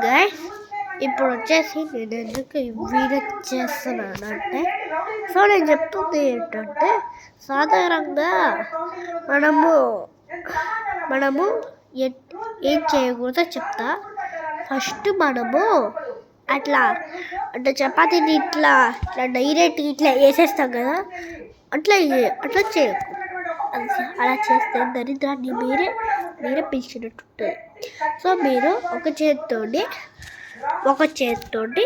Guys ఇప్పుడు వచ్చేసి నేను ఎందుకు ఈ వీడియో చేస్తున్నానంటే నేను చెప్తుంది ఏంటంటే సాధారణంగా మనము ఏం చేయకూడదో చెప్తా. ఫస్ట్ మనము అట్లా అంటే చపాతీని ఇట్లా డైరెక్ట్ ఇట్లా వేసేస్తాం కదా, అట్లా చేయకు. అలా చేస్తే దరిద్రాన్ని మీరే పిలిచినట్టు ఉంటుంది. సో మీరు ఒక చేతితోటి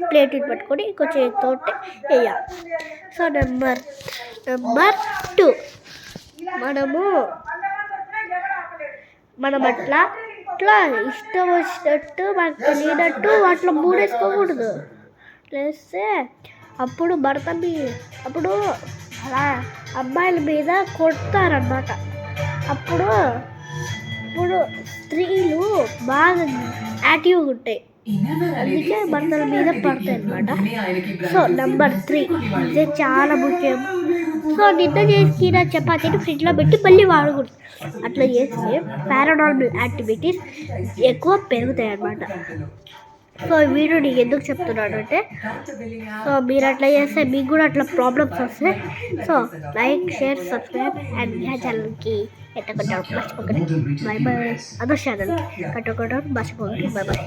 ప్లేట్ని పట్టుకొని ఇంకో చేతితోటి వేయాలి. సో నెంబర్ 2 మనం అట్లా ఇష్టం వచ్చినట్టు మనకు తెలియనట్టు వాటిలో మూడేసుకోకూడదు. లేస్తే అప్పుడు అప్పుడు అలా అమ్మాయిల మీద కొడతారన్నమాట. అప్పుడు స్త్రీలు బాగా యాక్టివ్గా ఉంటాయి, అందుకే భర్తల మీద పడతాయి అన్నమాట. సో నెంబర్ 3 ఇది చాలా ముఖ్యం. సో నిన్న చేసిన చపాతీని ఫ్రిడ్జ్లో పెట్టి మళ్ళీ వాడకూడదు. అట్లా చేస్తే పారానార్మల్ యాక్టివిటీస్ ఎక్కువ పెరుగుతాయి అన్నమాట. సో ఈ వీడియో నీకు ఎందుకు చెప్తున్నాను అంటే, సో మీరు అట్లా చేస్తే మీకు కూడా అట్లా ప్రాబ్లమ్స్ వస్తాయి. So like, share, subscribe and నా ఛానల్కి కట్టకొట్టడం మర్చిపోకండి. By by. అదర్ ఛానల్కి కట్టకొట్టడం మర్చిపోకండి. By by.